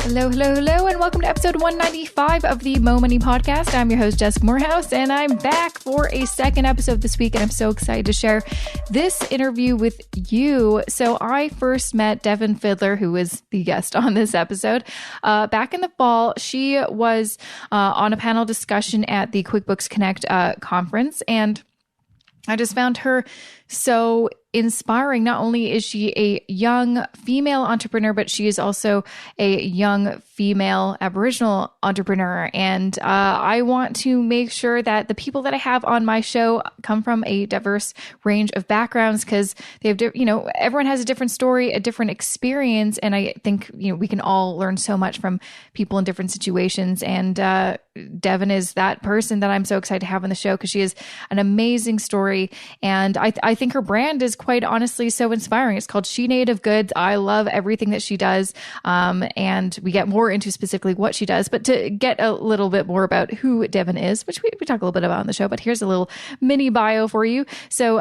Hello, hello, hello, and welcome to episode 195 of the Mo Money Podcast. I'm your host, Jessica Morehouse, and I'm back for a second episode this week, and I'm so excited to share this interview with you. So I first met Devon Fiddler, who was the guest on this episode, back in the fall. She was on a panel discussion at the QuickBooks Connect conference, and I just found her so inspiring. Not only is she a young female entrepreneur, but she is also a young female Aboriginal entrepreneur. And I want to make sure that the people that I have on my show come from a diverse range of backgrounds, because they have, everyone has a different story, a different experience. And I think, we can all learn so much from people in different situations. And Devon is that person that I'm so excited to have on the show, because she has an amazing story. And I think her brand is quite honestly so inspiring. It's called SheNative Goods. I love everything that she does. And we get more into specifically what she does. But to get a little bit more about who Devon is, which we talk a little bit about on the show, but here's a little mini bio for you. So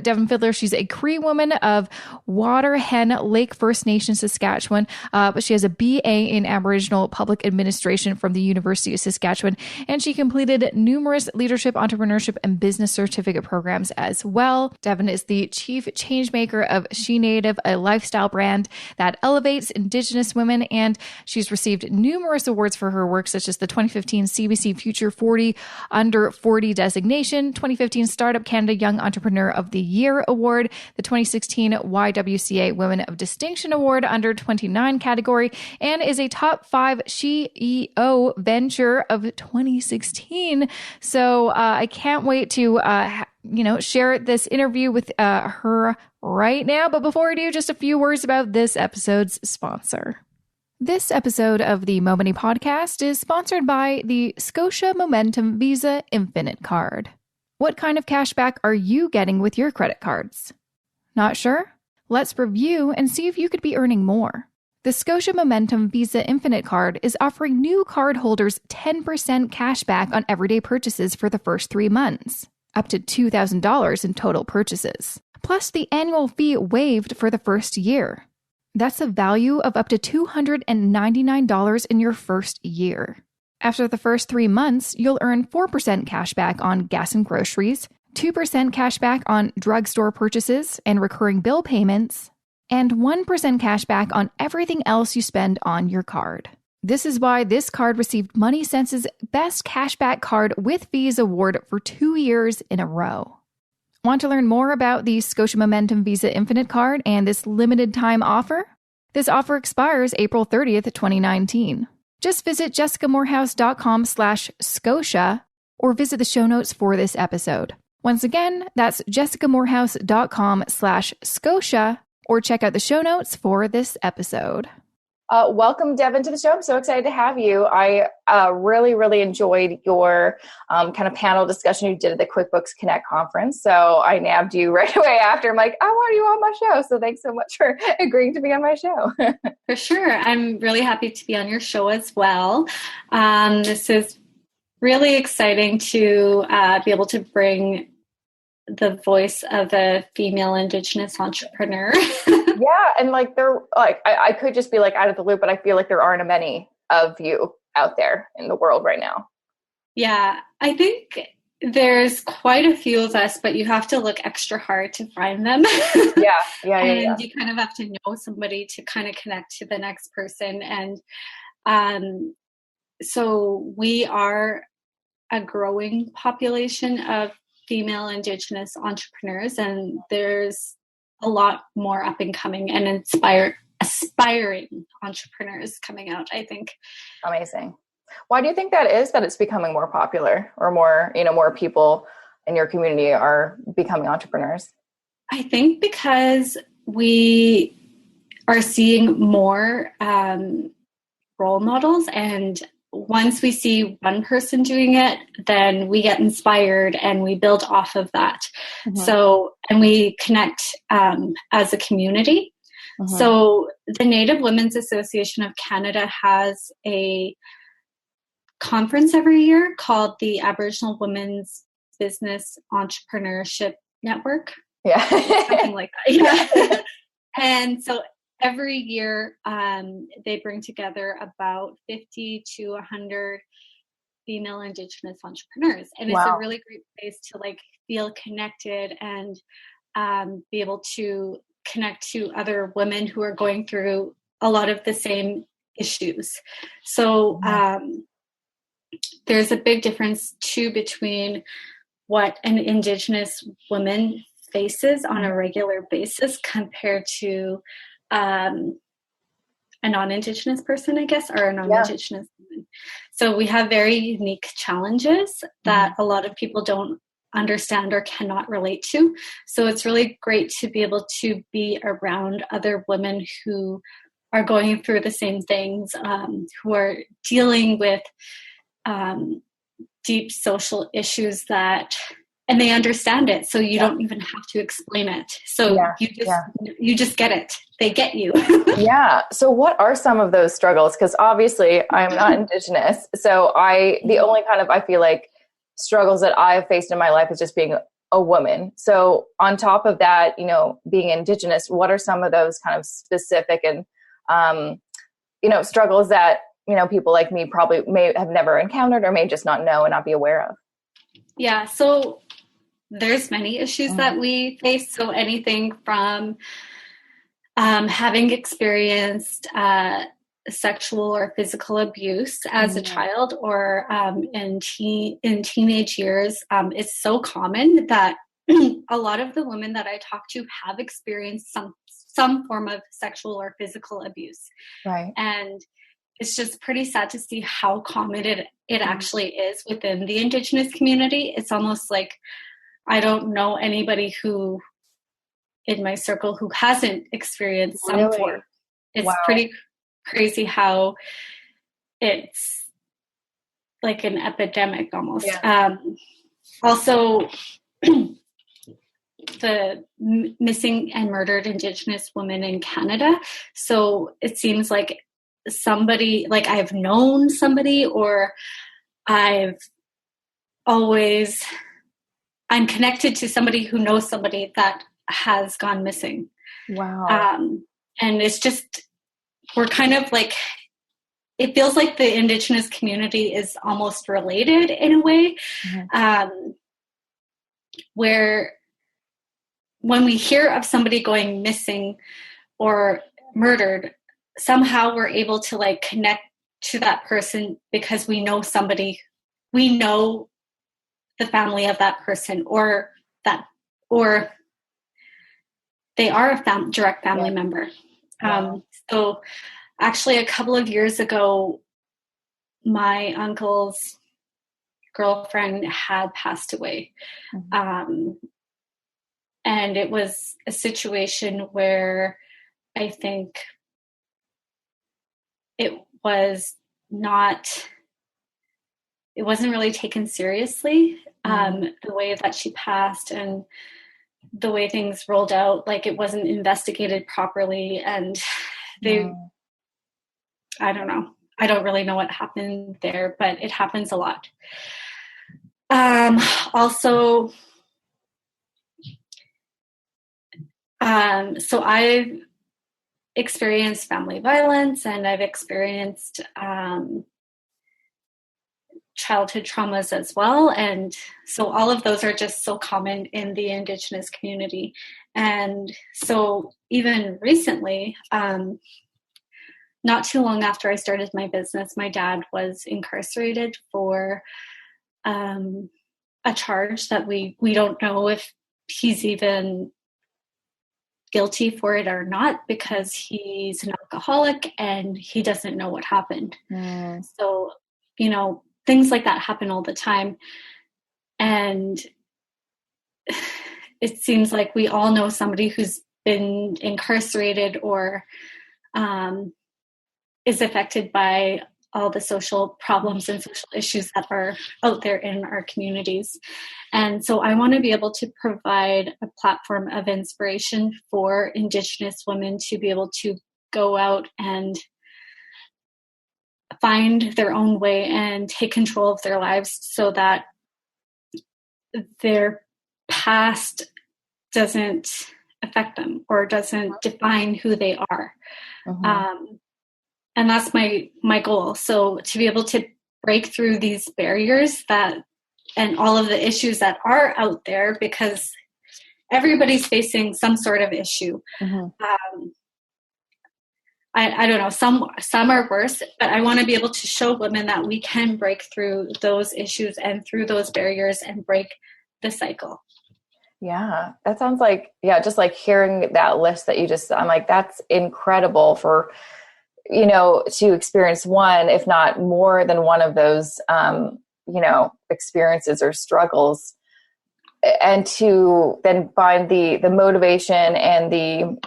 Devon Fiddler, she's a Cree woman of Waterhen Lake First Nation, Saskatchewan. But she has a BA in Aboriginal Public Administration from the University of Saskatchewan. And she completed numerous leadership, entrepreneurship, and business certificate programs as well. Devon is the chief change maker of SheNative, a lifestyle brand that elevates Indigenous women, and she's received numerous awards for her work, such as the 2015 CBC Future 40 Under 40 designation, 2015 Startup Canada Young Entrepreneur of the Year Award, the 2016 YWCA Women of Distinction Award under 29 category, and is a top 5 SheEO Venture of 2016. So I can't wait to share this interview with her right now. But before I do, just a few words about this episode's sponsor. This episode of the Mo Money Podcast is sponsored by the Scotia Momentum Visa Infinite Card. What kind of cashback are you getting with your credit cards? Not sure? Let's review and see if you could be earning more. The Scotia Momentum Visa Infinite Card is offering new cardholders 10% cashback on everyday purchases for the first 3 months, up to $2,000 in total purchases, plus the annual fee waived for the first year. That's a value of up to $299 in your first year. After the first 3 months, you'll earn 4% cashback on gas and groceries, 2% cashback on drugstore purchases and recurring bill payments, and 1% cashback on everything else you spend on your card. This is why this card received Money Sense's Best Cashback Card with Fees award for 2 years in a row. Want to learn more about the Scotia Momentum Visa Infinite Card and this limited time offer? This offer expires April 30th, 2019. Just visit jessicamorehouse.com/Scotia or visit the show notes for this episode. Once again, that's jessicamorehouse.com/Scotia or check out the show notes for this episode. Welcome, Devon, to the show. I'm so excited to have you. I really, really enjoyed your kind of panel discussion you did at the QuickBooks Connect conference. So I nabbed you right away after. I'm like, I want you on my show. So thanks so much for agreeing to be on my show. For sure. I'm really happy to be on your show as well. This is really exciting to be able to bring the voice of a female Indigenous entrepreneur. Yeah, and I could just be out of the loop, but I feel like there aren't many of you out there in the world right now. Yeah, I think there's quite a few of us, but you have to look extra hard to find them. Yeah. And you kind of have to know somebody to kind of connect to the next person. And so we are a growing population of female Indigenous entrepreneurs, and there's a lot more up and coming and aspiring entrepreneurs coming out, I think. Amazing. Why do you think that is, that it's becoming more popular, or more people in your community are becoming entrepreneurs? I think because we are seeing more role models, and once we see one person doing it, then we get inspired and we build off of that. Mm-hmm. So, and we connect as a community. Mm-hmm. So the Native Women's Association of Canada has a conference every year called the Aboriginal Women's Business Entrepreneurship Network. Yeah. Something like that. Yeah. And so every year, they bring together about 50 to 100 female Indigenous entrepreneurs. And it's a really great place to like feel connected and be able to connect to other women who are going through a lot of the same issues. So there's a big difference too between what an Indigenous woman faces on a regular basis compared to a non-Indigenous person, I guess, or a non-Indigenous woman. So we have very unique challenges that a lot of people don't understand or cannot relate to. So it's really great to be able to be around other women who are going through the same things, who are dealing with deep social issues and they understand it. So you don't even have to explain it. So you just get it. They get you. So what are some of those struggles? Because obviously I'm not Indigenous. So the only kind of, I feel like, struggles that I've faced in my life is just being a woman. So on top of that, you know, being Indigenous, what are some of those kind of specific and, you know, struggles that, you know, people like me probably may have never encountered or may just not know and not be aware of? Yeah. So there's many issues that we face. So anything from having experienced sexual or physical abuse as a child or in teenage years, it's so common that a lot of the women that I talk to have experienced some form of sexual or physical abuse. Right. And it's just pretty sad to see how common it actually is within the Indigenous community. It's almost like I don't know anybody who in my circle who hasn't experienced some form. It's pretty crazy how it's like an epidemic almost. Also, the missing and murdered Indigenous women in Canada. So it seems like somebody, like I've known somebody or I'm connected to somebody who knows somebody that has gone missing. Wow. And it's just, we're kind of like, it feels like the Indigenous community is almost related in a way, where when we hear of somebody going missing or murdered, somehow we're able to like connect to that person because we know somebody, we know the family of that person or they are a direct family member. So actually a couple of years ago, my uncle's girlfriend had passed away. And it was a situation where I think it wasn't really taken seriously, the way that she passed and the way things rolled out, like it wasn't investigated properly. And I don't know. I don't really know what happened there, but it happens a lot. Also, so I've experienced family violence and I've experienced childhood traumas as well. And so all of those are just so common in the Indigenous community. And so even recently, not too long after I started my business, my dad was incarcerated for a charge that we don't know if he's even guilty for it or not, because he's an alcoholic and he doesn't know what happened. So, you know, things like that happen all the time. And it seems like we all know somebody who's been incarcerated or is affected by all the social problems and social issues that are out there in our communities. And so I want to be able to provide a platform of inspiration for Indigenous women to be able to go out and find their own way and take control of their lives so that their past doesn't affect them or doesn't define who they are. And that's my goal. So to be able to break through these barriers and all of the issues that are out there, because everybody's facing some sort of issue. I don't know, some are worse, but I want to be able to show women that we can break through those issues and through those barriers and break the cycle. Yeah, that sounds like, just like hearing that list that I'm like, that's incredible for, to experience one, if not more than one of those, experiences or struggles, and to then find the motivation and the,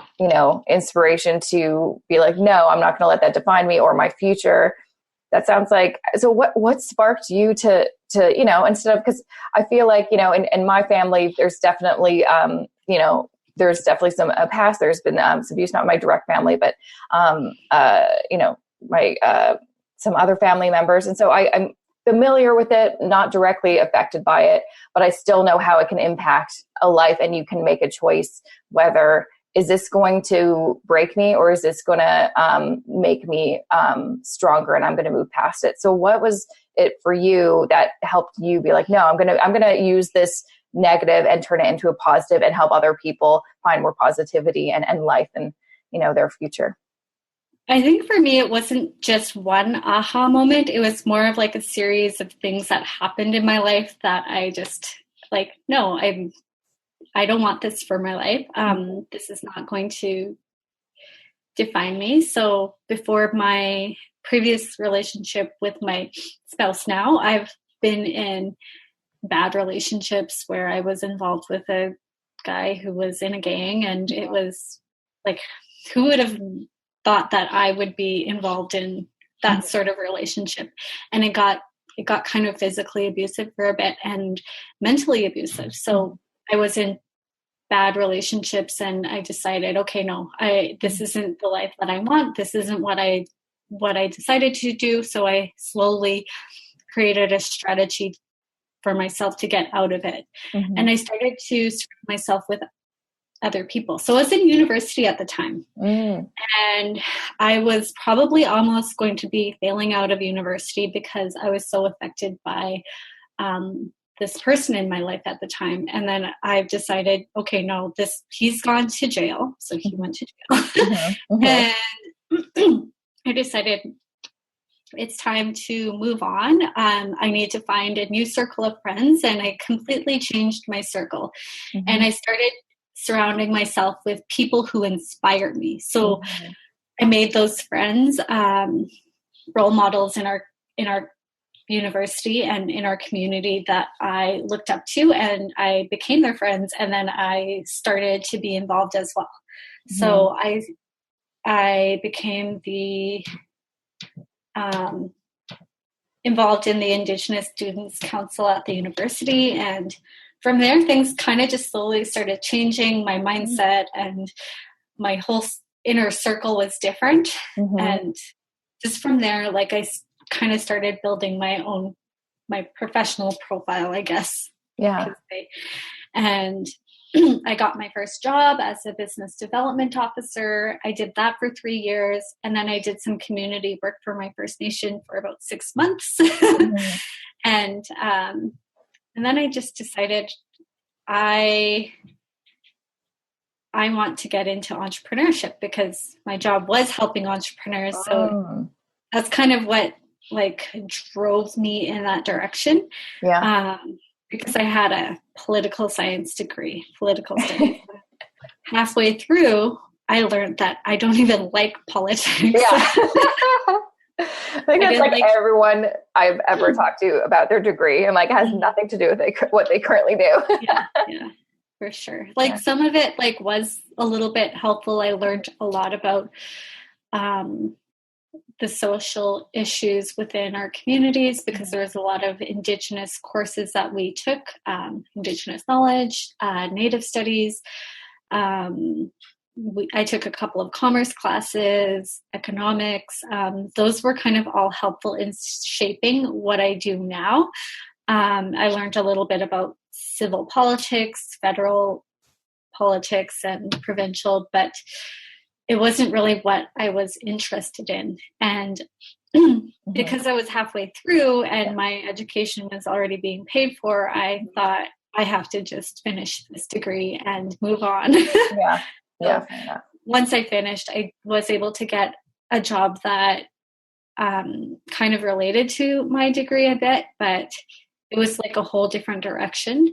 inspiration to be like, no, I'm not going to let that define me or my future. That sounds like, so what sparked you to, instead of, because I feel like, in my family, there's definitely, there's definitely some past, there's been some abuse, not my direct family, but, my, some other family members. And so I'm familiar with it, not directly affected by it, but I still know how it can impact a life, and you can make a choice whether, is this going to break me or is this going to make me stronger and I'm going to move past it? So what was it for you that helped you be like, no, I'm going to use this negative and turn it into a positive and help other people find more positivity and life and, their future? I think for me, it wasn't just one aha moment. It was more of like a series of things that happened in my life that I just like, no, I don't want this for my life. This is not going to define me. So before my previous relationship with my spouse now, I've been in bad relationships where I was involved with a guy who was in a gang, and it was like, who would have thought that I would be involved in that sort of relationship? And it got kind of physically abusive for a bit and mentally abusive. So I was in bad relationships, and I decided, okay, no, this isn't the life that I want. This isn't what I decided to do. So I slowly created a strategy for myself to get out of it. And I started to surround myself with other people. So I was in university at the time, and I was probably almost going to be failing out of university because I was so affected by this person in my life at the time. And then I've decided, okay, no, he's gone to jail. So he went to jail. And I decided it's time to move on. I need to find a new circle of friends. And I completely changed my circle. And I started surrounding myself with people who inspired me. So I made those friends, role models in our university and in our community that I looked up to, and I became their friends. And then I started to be involved as well. So I became involved in the Indigenous Students Council at the university. And from there, things kind of just slowly started changing. My mindset and my whole inner circle was different. And just from there, like I kind of started building my professional profile, I guess. Yeah. And I got my first job as a business development officer. I did that for 3 years. And then I did some community work for my First Nation for about 6 months. And then I just decided I want to get into entrepreneurship because my job was helping entrepreneurs. So that's kind of what drove me in that direction. Yeah. Because I had a political science degree, political studies. Halfway through, I learned that I don't even like politics. Yeah. I think that's like everyone I've ever talked to about their degree, and it has nothing to do with what they currently do. Yeah, for sure. Some of it was a little bit helpful. I learned a lot about the social issues within our communities because there was a lot of Indigenous courses that we took, Indigenous knowledge, Native studies. I took a couple of commerce classes, economics. Those were kind of all helpful in shaping what I do now. I learned a little bit about civil politics, federal politics and provincial, but it wasn't really what I was interested in. And because I was halfway through and my education was already being paid for, I thought I have to just finish this degree and move on. Yeah. Yeah. So once I finished, I was able to get a job that kind of related to my degree a bit, but it was like a whole different direction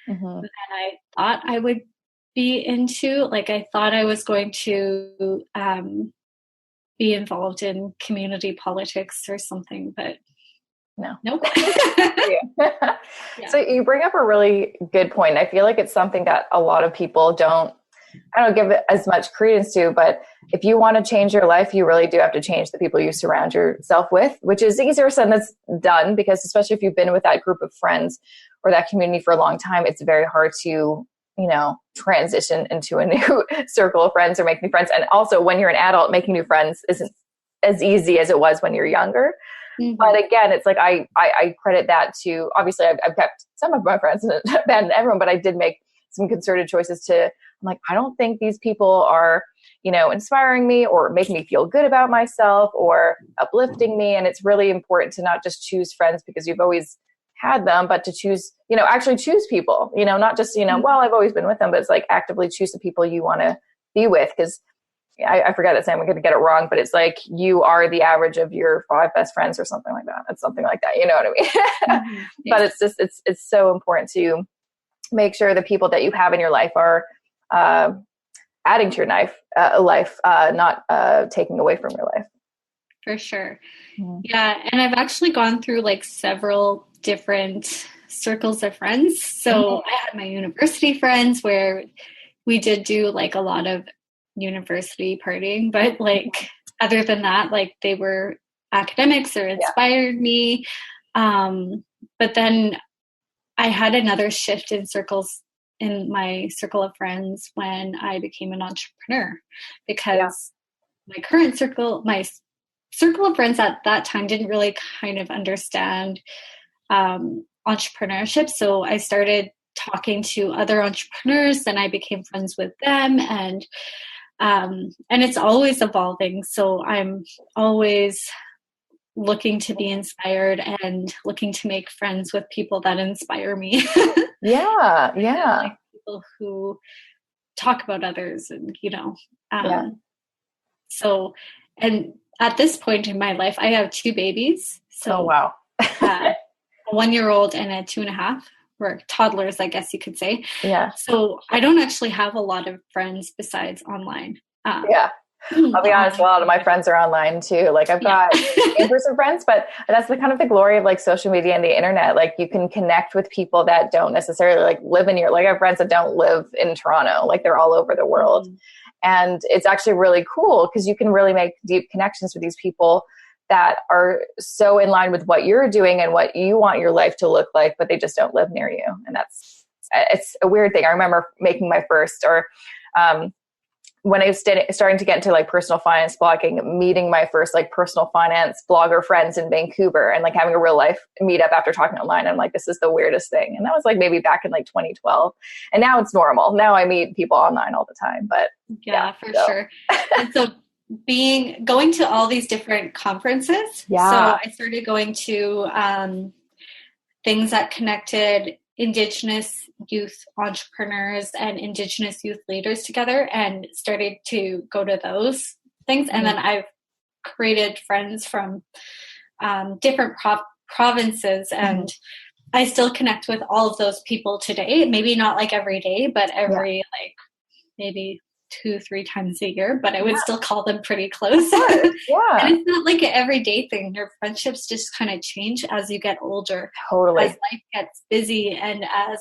than I thought I would be into. Like, I thought I was going to be involved in community politics or something, but nope. Yeah. So you bring up a really good point. I feel like it's something that a lot of people don't give it as much credence to, but if you want to change your life, you really do have to change the people you surround yourself with, which is easier said than done, because especially if you've been with that group of friends or that community for a long time, it's very hard to, transition into a new circle of friends or make new friends. And also when you're an adult, making new friends isn't as easy as it was when you're younger. But again, it's like, I credit that to, obviously I've kept some of my friends and abandoned everyone, but I did make some concerted choices I'm like, I don't think these people are, inspiring me or making me feel good about myself or uplifting me. And it's really important to not just choose friends because you've always had them, but to choose, actually choose people, not just, well, I've always been with them, but it's like actively choose the people you want to be with. Cause I forget it, I'm going to get it wrong, but it's like you are the average of your 5 best friends or something like that. It's something like that. You know what I mean? But it's just, it's so important to make sure the people that you have in your life are adding to your life, not taking away from your life. For sure. Yeah. And I've actually gone through like several different circles of friends. So I had my university friends where we did do like a lot of university partying, but like other than that, like they were academics or inspired me. But then I had another shift in circles in my circle of friends when I became an entrepreneur, because my circle of friends at that time didn't really kind of understand entrepreneurship. So I started talking to other entrepreneurs and I became friends with them, and it's always evolving. So I'm always looking to be inspired and looking to make friends with people that inspire me. Yeah. Like people who talk about others and, so, and at this point in my life, I have 2 babies. So, wow. a 1-year-old and a 2.5, or toddlers, I guess you could say. Yeah. So I don't actually have a lot of friends besides online. I'll be honest, a lot of my friends are online too. Like I've got in-person friends, but that's the kind of the glory of like social media and the internet. Like you can connect with people that don't necessarily like live in your, like I have friends that don't live in Toronto, like they're all over the world. And it's actually really cool because you can really make deep connections with these people that are so in line with what you're doing and what you want your life to look like, but they just don't live near you. And it's a weird thing. I remember making my first, when I was starting to get into like personal finance blogging, meeting my first like personal finance blogger friends in Vancouver and like having a real life meetup after talking online. I'm like, this is the weirdest thing. And that was like maybe back in like 2012. And now it's normal. Now I meet people online all the time, but for sure. And so going to all these different conferences. Yeah. So I started going to things that connected Indigenous youth entrepreneurs and Indigenous youth leaders together, and started to go to those things. And then I've created friends from different provinces, and I still connect with all of those people today. Maybe not like every day, but every like maybe 2-3 times a year, but I would still call them pretty close. And it's not like an everyday thing. Your friendships just kind of change as you get older. Totally. As life gets busy and as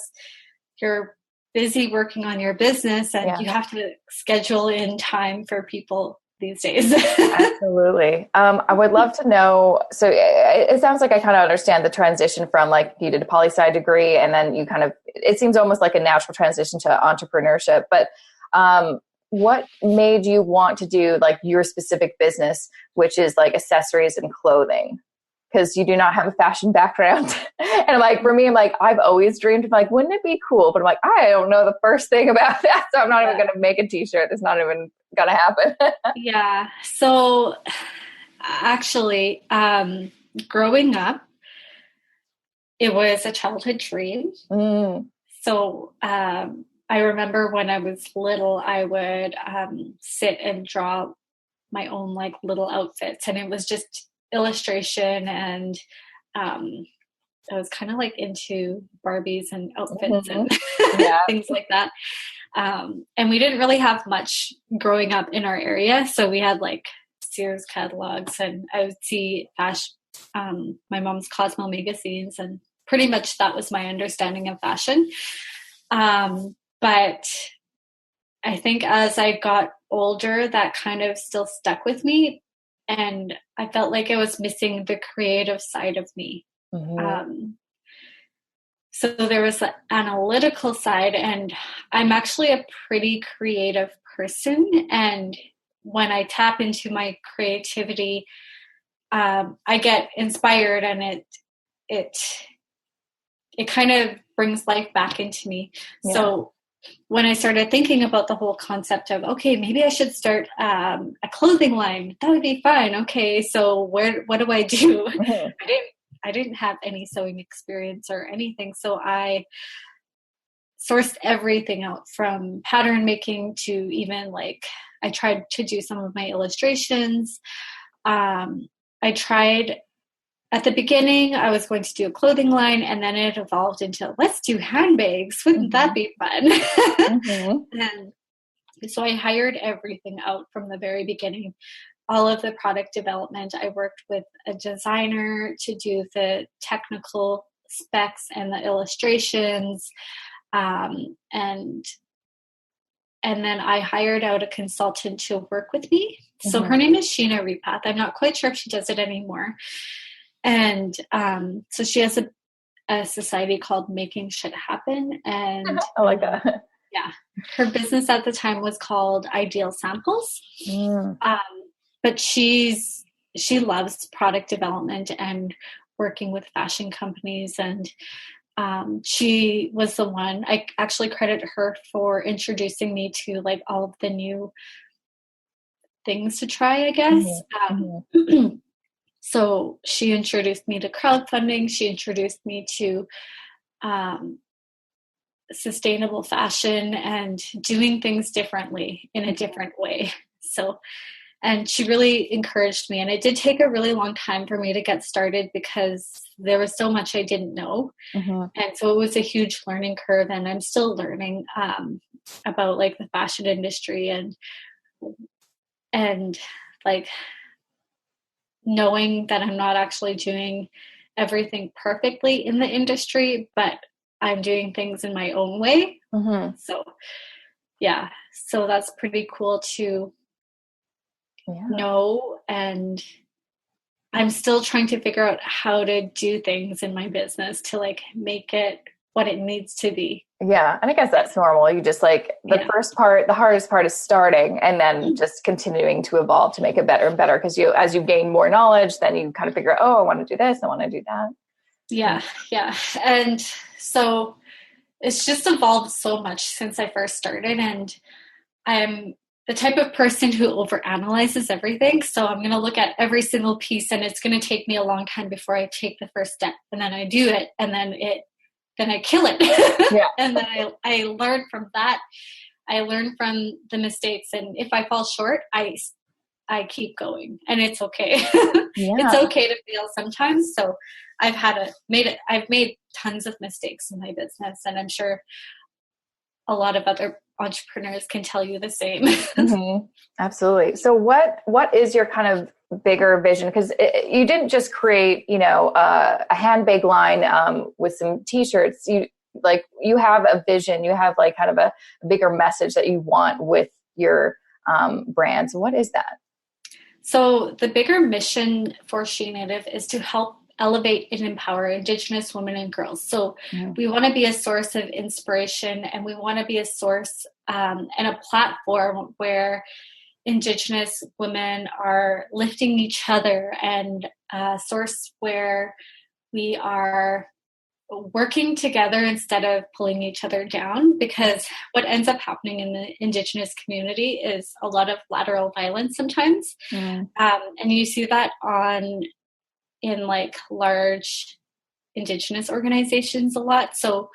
you're busy working on your business, and you have to schedule in time for people these days. Absolutely. I would love to know, so it sounds like I kind of understand the transition from like you did a poli-sci degree and then you kind of, it seems almost like a natural transition to entrepreneurship, but what made you want to do like your specific business, which is like accessories and clothing? because you do not have a fashion background. And I'm like, for me, I'm like, I've always dreamed of like, wouldn't it be cool? But I'm like, I don't know the first thing about that. So I'm not even going to make a t-shirt. It's not even going to happen. Yeah. So actually, growing up, it was a childhood dream. So I remember when I was little, I would sit and draw my own like little outfits, and it was just illustration, and I was kind of like into Barbies and outfits and things like that. And we didn't really have much growing up in our area, so we had like Sears catalogs, and I would see my mom's Cosmo magazines, and pretty much that was my understanding of fashion. But I think as I got older, that kind of still stuck with me, and I felt like I was missing the creative side of me. So there was the analytical side, and I'm actually a pretty creative person. And when I tap into my creativity, I get inspired, and it kind of brings life back into me. Yeah. So when I started thinking about the whole concept of, okay, maybe I should start a clothing line, that would be fun. Okay, so what do I do? I didn't have any sewing experience or anything, so I sourced everything out from pattern making to even like I tried to do some of my illustrations. I tried. At the beginning, I was going to do a clothing line, and then it evolved into, let's do handbags. Wouldn't that be fun? And so I hired everything out from the very beginning. All of the product development, I worked with a designer to do the technical specs and the illustrations. And then I hired out a consultant to work with me. So her name is Sheena Repath. I'm not quite sure if she does it anymore. And so she has a society called Making Shit Happen. And I like that. Yeah. Her business at the time was called Ideal Samples. But she loves product development and working with fashion companies. And she was the one, I actually credit her for introducing me to like all of the new things to try, I guess. So she introduced me to crowdfunding. She introduced me to sustainable fashion and doing things differently in a different way. So, and she really encouraged me. And it did take a really long time for me to get started because there was so much I didn't know. And so it was a huge learning curve, and I'm still learning about like the fashion industry and like knowing that I'm not actually doing everything perfectly in the industry, but I'm doing things in my own way. So yeah, so that's pretty cool to know. And I'm still trying to figure out how to do things in my business to like make it what it needs to be. Yeah. And I guess that's normal. You just like the first part, the hardest part is starting and then just continuing to evolve to make it better and better. Because as you gain more knowledge, then you kind of figure out, oh, I want to do this. I want to do that. Yeah. And so it's just evolved so much since I first started. And I'm the type of person who overanalyzes everything. So I'm going to look at every single piece, and it's going to take me a long time before I take the first step. And then I do it, and then I kill it. And then I learn from that. I learn from the mistakes. And if I fall short, I keep going, and it's okay. It's okay to fail sometimes. So I've made tons of mistakes in my business, and I'm sure a lot of other entrepreneurs can tell you the same. Absolutely. So what is your kind of bigger vision? Because you didn't just create, a handbag line with some t-shirts. You have a vision. You have like kind of a bigger message that you want with your brand. So what is that? So the bigger mission for SheNative is to help elevate and empower Indigenous women and girls. So we want to be a source of inspiration, and we want to be a source and a platform where Indigenous women are lifting each other, and a source where we are working together instead of pulling each other down, because what ends up happening in the Indigenous community is a lot of lateral violence sometimes. And you see that in like large Indigenous organizations a lot. So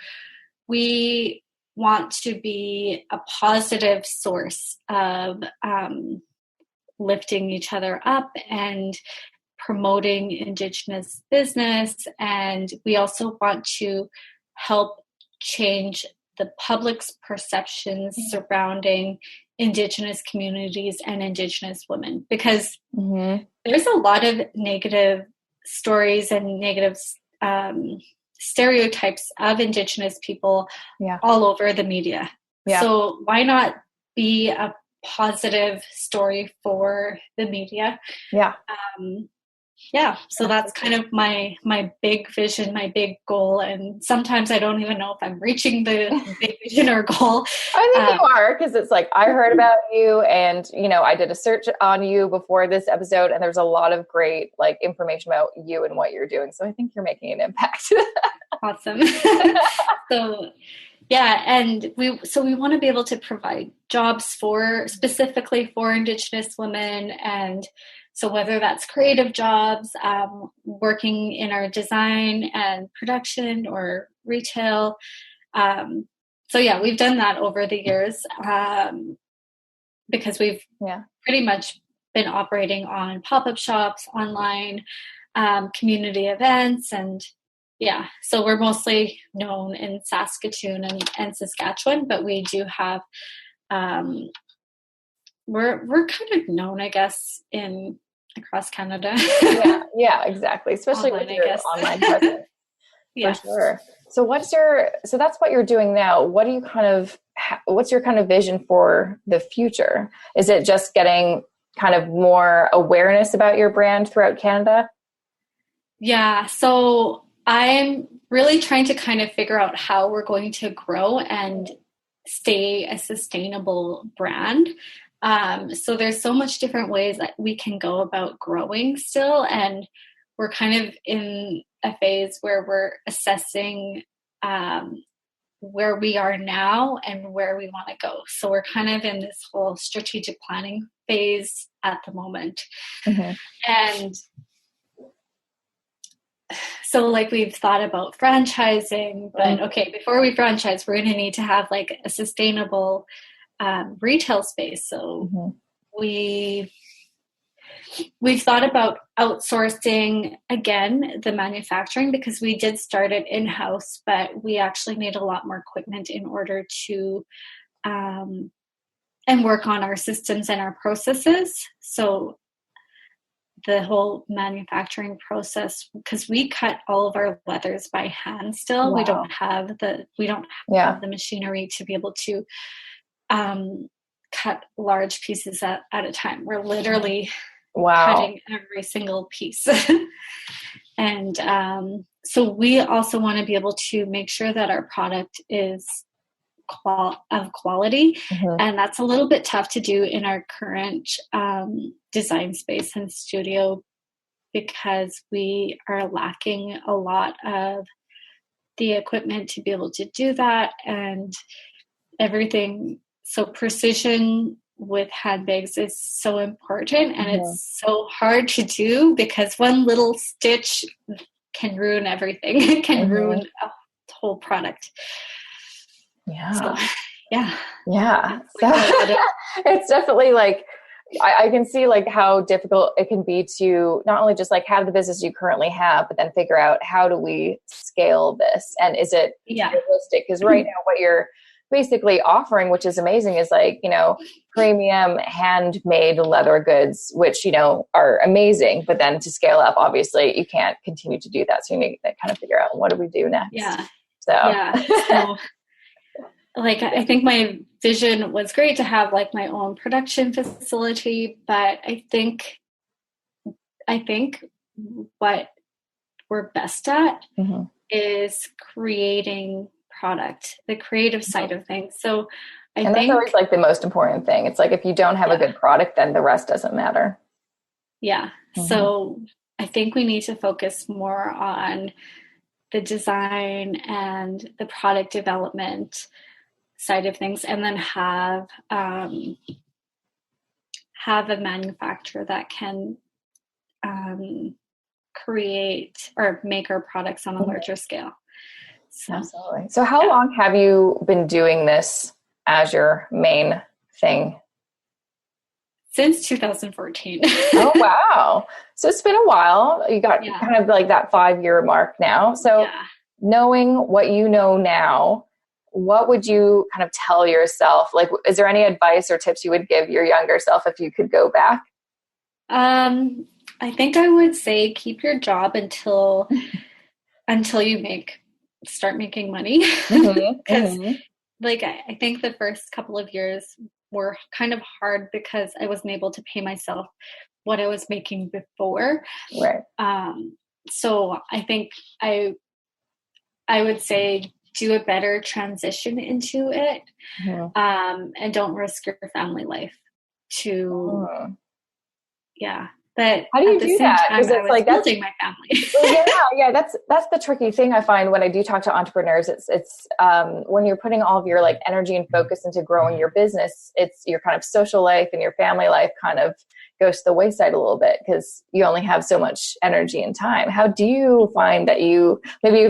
we want to be a positive source of lifting each other up and promoting Indigenous business. And we also want to help change the public's perceptions surrounding Indigenous communities and Indigenous women, because there's a lot of negative stories and negative stereotypes of Indigenous people all over the media. So why not be a positive story for the media? So that's kind of my big vision, my big goal. And sometimes I don't even know if I'm reaching the big vision or goal. I think you are, because it's like, I heard about you, and, you know, I did a search on you before this episode, and there's a lot of great like information about you and what you're doing. So I think you're making an impact. Awesome. So and we want to be able to provide jobs specifically for Indigenous women. And so whether that's creative jobs, working in our design and production, or retail. We've done that over the years, because we've pretty much been operating on pop-up shops, online, community events, and so we're mostly known in Saskatoon and Saskatchewan, but we do have, we're kind of known, I guess, across Canada. Exactly. Especially online, with your online presence. For sure. So that's what you're doing now. What do you what's your kind of vision for the future? Is it just getting kind of more awareness about your brand throughout Canada? Yeah. So I'm really trying to kind of figure out how we're going to grow and stay a sustainable brand. So there's so much different ways that we can go about growing still. And we're kind of in a phase where we're assessing where we are now and where we want to go. So we're kind of in this whole strategic planning phase at the moment. And so like we've thought about franchising, but okay, before we franchise, we're going to need to have like a sustainable retail space. So we've thought about outsourcing again the manufacturing, because we did start it in-house, but we actually need a lot more equipment in order to and work on our systems and our processes. So the whole manufacturing process, because we cut all of our leathers by hand still. Wow. We don't have the machinery to be able to cut large pieces at a time. We're literally cutting every single piece. And so we also want to be able to make sure that our product is of quality. And that's a little bit tough to do in our current design space and studio, because we are lacking a lot of the equipment to be able to do that and everything. So precision with handbags is so important, and it's so hard to do, because one little stitch can ruin everything. It can ruin a whole product. So it's definitely like, I can see like how difficult it can be to not only just like have the business you currently have, but then figure out how do we scale this, and is it realistic? Because right now what you're basically offering, which is amazing, is like, you know, premium handmade leather goods, which, you know, are amazing, but then to scale up, obviously you can't continue to do that. So you need to kind of figure out, what do we do next? So like, I think my vision was great to have like my own production facility, but I think what we're best at is creating product, the creative side of things. So And that's always like the most important thing. It's like, if you don't have a good product, then the rest doesn't matter. Yeah. So I think we need to focus more on the design and the product development side of things, and then have a manufacturer that can create or make our products on a larger scale. So. Absolutely. So how long have you been doing this as your main thing? Since 2014. Oh, wow. So it's been a while. You got kind of like that 5-year mark now. So knowing what you know now, what would you kind of tell yourself? Like, is there any advice or tips you would give your younger self if you could go back? I think I would say keep your job until you start making money. Because like, I think the first couple of years were kind of hard because I wasn't able to pay myself what I was making before. Right. So I think I would say do a better transition into it, and don't risk your family life to, But how do you do that? Because it's like building my family. Yeah. That's the tricky thing I find when I do talk to entrepreneurs. It's when you're putting all of your like energy and focus into growing your business, it's your kind of social life and your family life kind of goes to the wayside a little bit because you only have so much energy and time. How do you find that you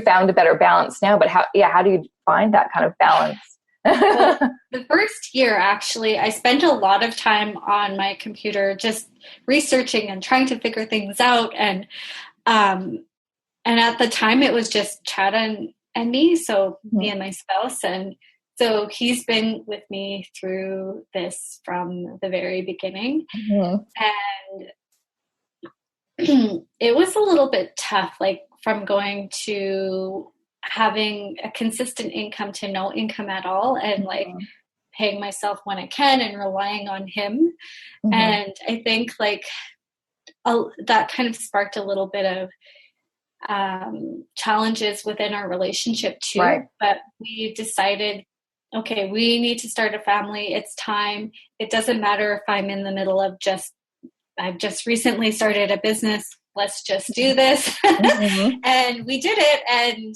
found a better balance now? But how do you find that kind of balance? Well, the first year, actually, I spent a lot of time on my computer just researching and trying to figure things out. And at the time, it was just Chad and me, so me and my spouse. And so he's been with me through this from the very beginning. And it was a little bit tough, like from going to having a consistent income to no income at all, and like paying myself when I can and relying on him. And I think like that kind of sparked a little bit of challenges within our relationship too. Right. But we decided, okay, we need to start a family. It's time. It doesn't matter if I'm in the middle of I've just recently started a business. Let's just do this. And we did it. And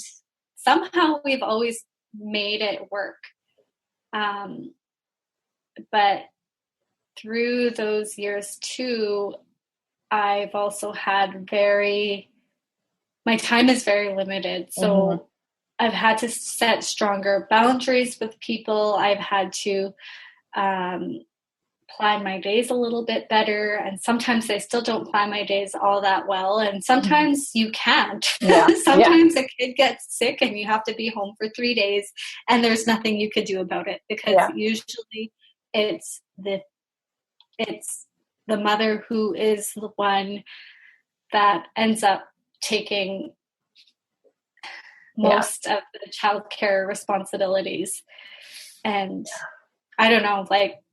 somehow we've always made it work. But through those years too, I've also had my time is very limited. So I've had to set stronger boundaries with people. I've had to plan my days a little bit better. And sometimes I still don't plan my days all that well. And sometimes you can't. Sometimes a kid gets sick and you have to be home for 3 days and there's nothing you could do about it, because usually it's the mother who is the one that ends up taking most of the childcare responsibilities. And I don't know, like,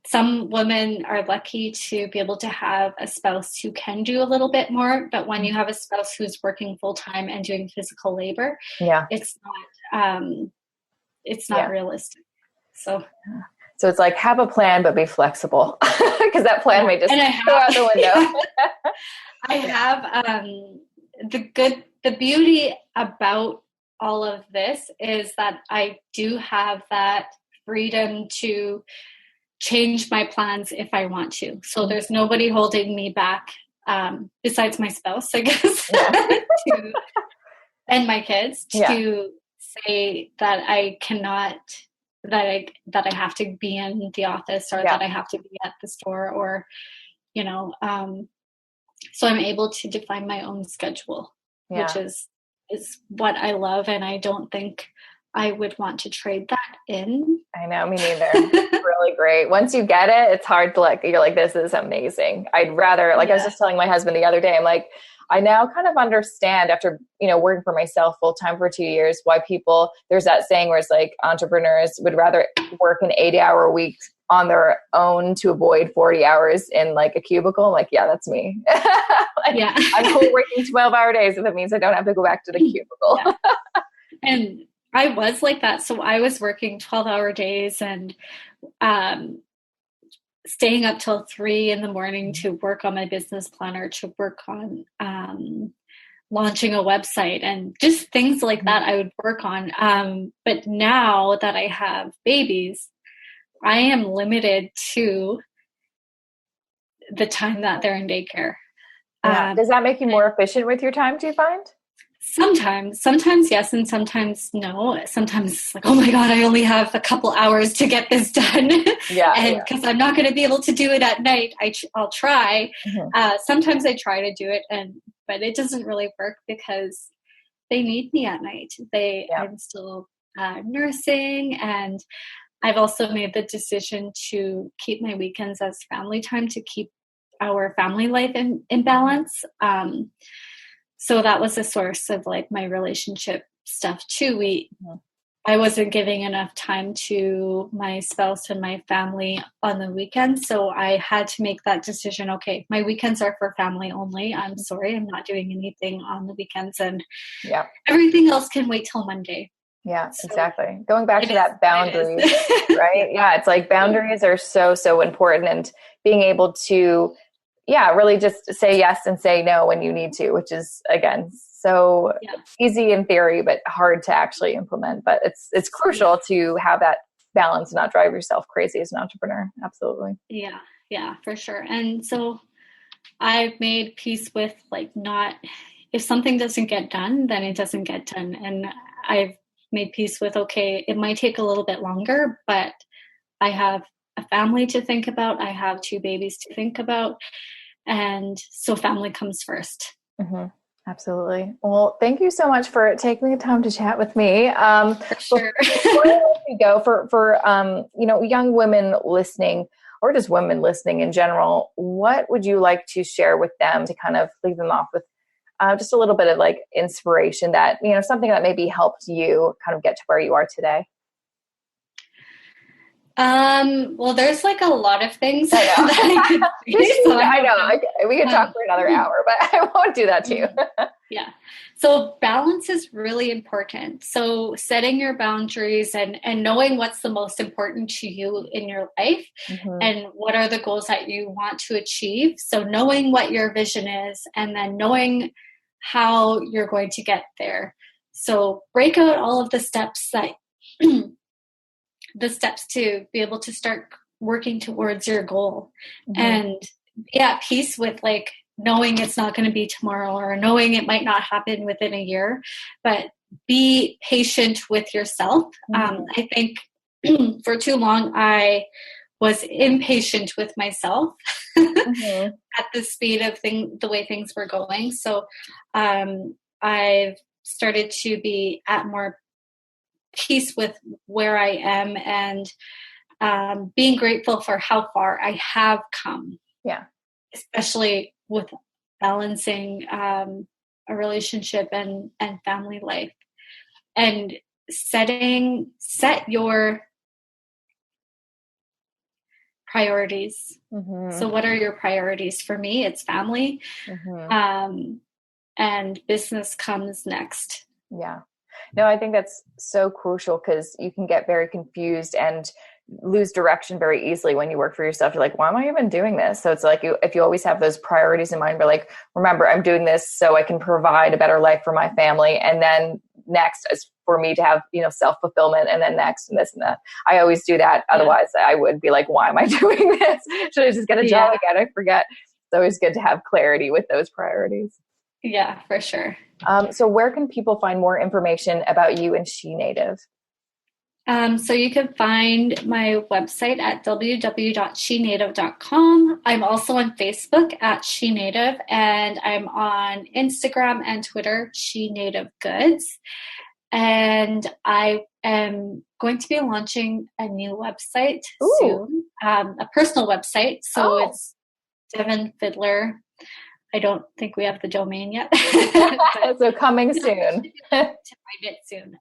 some women are lucky to be able to have a spouse who can do a little bit more, but when you have a spouse who's working full time and doing physical labor, it's not realistic. So it's like, have a plan, but be flexible, because that plan may just go out the window. I have the beauty about all of this is that I do have that freedom to change my plans if I want to. So there's nobody holding me back, besides my spouse, I guess, and my kids, to say that I cannot, that I have to be in the office, or that I have to be at the store, or, so I'm able to define my own schedule, which is what I love. And I don't think I would want to trade that in. I know, me neither. It's really great. Once you get it, it's hard to you're like, this is amazing. I'd rather, I was just telling my husband the other day, I'm like, I now kind of understand after, working for myself full time for 2 years, why there's that saying where it's like entrepreneurs would rather work an 8-hour week on their own to avoid 40 hours in like a cubicle. I'm like, yeah, that's me. I'm cool working 12-hour days if it means I don't have to go back to the cubicle. And I was like that. So I was working 12-hour days and staying up till 3 a.m. to work on my business planner, to work on launching a website and just things like that I would work on. But now that I have babies, I am limited to the time that they're in daycare. Yeah. Does that make you more efficient with your time, do you find? Sometimes yes, and sometimes no. Sometimes it's like, oh my God, I only have a couple hours to get this done. And because I'm not going to be able to do it at night, I'll try. Sometimes I try to do it, but it doesn't really work because they need me at night. I'm still nursing, and I've also made the decision to keep my weekends as family time, to keep our family life in balance. So that was a source of like my relationship stuff too. I wasn't giving enough time to my spouse and my family on the weekends. So I had to make that decision. Okay, my weekends are for family only. I'm sorry, I'm not doing anything on the weekends, and everything else can wait till Monday. Yeah, so exactly. Going back to that boundaries, right? Yeah, it's like boundaries are so important, and being able to really just say yes and say no when you need to, which is, again, so easy in theory, but hard to actually implement. But it's crucial to have that balance and not drive yourself crazy as an entrepreneur. Absolutely. Yeah, for sure. And so I've made peace with like, not, if something doesn't get done, then it doesn't get done. And I've made peace with, okay, it might take a little bit longer, but I have a family to think about. I have 2 babies to think about. And so family comes first. Absolutely. Well, thank you so much for taking the time to chat with me. For sure. Before I let you go, for young women listening, or just women listening in general, what would you like to share with them to kind of leave them off with just a little bit of like inspiration, that, something that maybe helped you kind of get to where you are today? Well, there's like a lot of things that I could say. I know. We could talk for another hour, but I won't do that to you. So balance is really important. So setting your boundaries and knowing what's the most important to you in your life, and what are the goals that you want to achieve. So knowing what your vision is, and then knowing how you're going to get there. So break out all of the steps that to be able to start working towards your goal, and be at peace with like knowing it's not going to be tomorrow, or knowing it might not happen within a year, but be patient with yourself. I think for too long I was impatient with myself at the speed of the way things were going. So I've started to be at more peace with where I am, and being grateful for how far I have come. Yeah. Especially with balancing a relationship and family life, and set your priorities. So what are your priorities? For me, it's family, and business comes next. Yeah. No, I think that's so crucial, because you can get very confused and lose direction very easily when you work for yourself. You're like, why am I even doing this? So it's like, if you always have those priorities in mind, but like, remember, I'm doing this so I can provide a better life for my family. And then next is for me to have, self-fulfillment, and then next and this and that. I always do that. Otherwise I would be like, why am I doing this? Should I just get a job again? I forget. It's always good to have clarity with those priorities. Yeah, for sure. So where can people find more information about you and SheNative? So you can find my website at www.shenative.com. I'm also on Facebook at SheNative, and I'm on Instagram and Twitter, SheNative Goods. And I am going to be launching a new website soon, a personal website. So it's Devon Fiddler. I don't think we have the domain yet. So coming soon. To find it soon.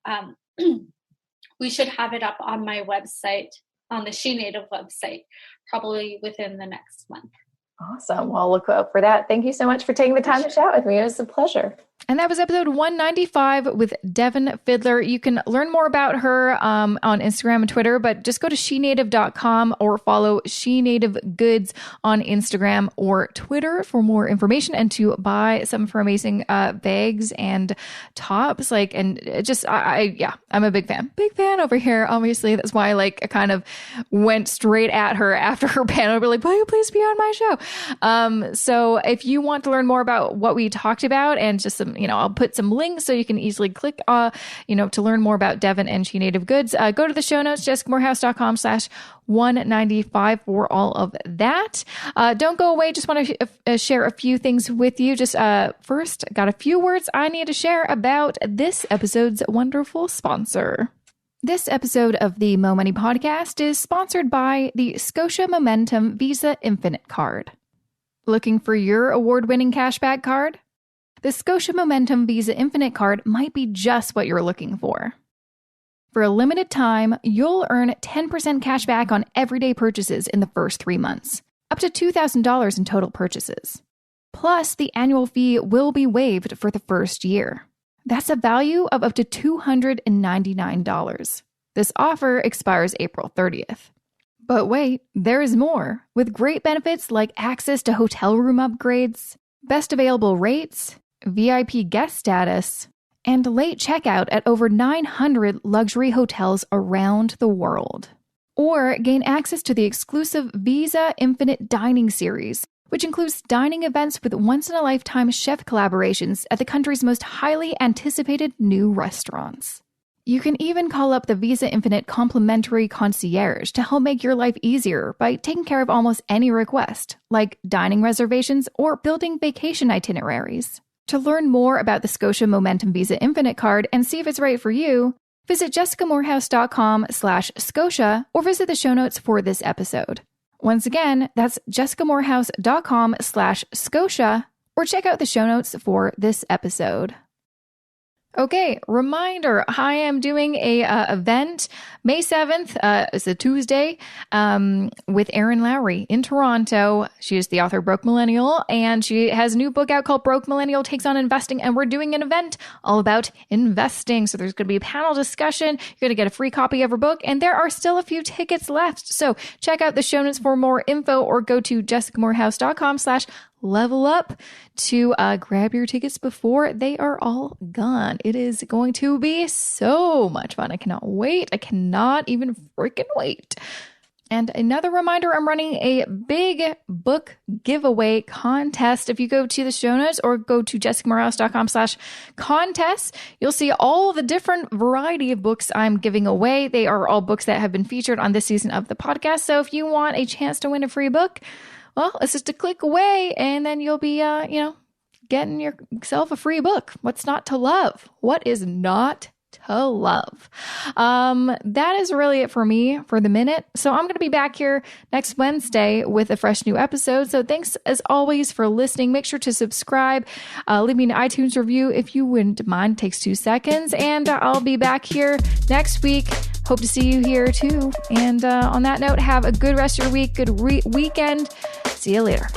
We should have it up on my website, on the SheNative website, probably within the next month. Awesome. Well, look out for that. Thank you so much for taking the time to chat with me. It was a pleasure. And that was episode 195 with Devon Fiddler. You can learn more about her on Instagram and Twitter, but just go to SheNative.com or follow SheNative Goods on Instagram or Twitter for more information and to buy some of her amazing bags and tops. I'm a big fan. Big fan over here. Obviously, that's why I kind of went straight at her after her panel. We're like, will you please be on my show? So if you want to learn more about what we talked about and just some, I'll put some links so you can easily click, to learn more about Devon and SheNative Goods. Go to the show notes, jessicamorehouse.com/195 for all of that. Don't go away. Just want to share a few things with you. Just first, got a few words I need to share about this episode's wonderful sponsor. This episode of the Mo Money Podcast is sponsored by the Scotia Momentum Visa Infinite Card. Looking for your award-winning cashback card? The Scotia Momentum Visa Infinite Card might be just what you're looking for. For a limited time, you'll earn 10% cash back on everyday purchases in the first 3 months, up to $2,000 in total purchases. Plus, the annual fee will be waived for the first year. That's a value of up to $299. This offer expires April 30th. But wait, there is more, with great benefits like access to hotel room upgrades, best available rates, VIP guest status, and late checkout at over 900 luxury hotels around the world. Or gain access to the exclusive Visa Infinite Dining Series, which includes dining events with once-in-a-lifetime chef collaborations at the country's most highly anticipated new restaurants. You can even call up the Visa Infinite Complimentary Concierge to help make your life easier by taking care of almost any request, like dining reservations or building vacation itineraries. To learn more about the Scotia Momentum Visa Infinite Card and see if it's right for you, visit jessicamorehouse.com/Scotia or visit the show notes for this episode. Once again, that's jessicamorehouse.com/Scotia or check out the show notes for this episode. Okay, reminder, I am doing a event May 7th, it's a Tuesday, with Erin Lowry in Toronto. She is the author of Broke Millennial, and she has a new book out called Broke Millennial Takes on Investing, and we're doing an event all about investing. So there's going to be a panel discussion. You're going to get a free copy of her book, and there are still a few tickets left. So check out the show notes for more info or go to jessicamorehouse.com/level up to grab your tickets before they are all gone. It is going to be so much fun. I cannot wait. I cannot even freaking wait. And another reminder, I'm running a big book giveaway contest. If you go to the show notes or go to jessicamorehouse.com/contest, you'll see all the different variety of books I'm giving away. They are all books that have been featured on this season of the podcast. So if you want a chance to win a free book, well, it's just a click away and then you'll be, getting yourself a free book. What's not to love? What is not to love? That is really it for me for the minute. So I'm going to be back here next Wednesday with a fresh new episode. So thanks as always for listening. Make sure to subscribe. Leave me an iTunes review if you wouldn't mind. It takes 2 seconds. And I'll be back here next week. Hope to see you here too. And on that note, have a good rest of your week, good weekend. See you later.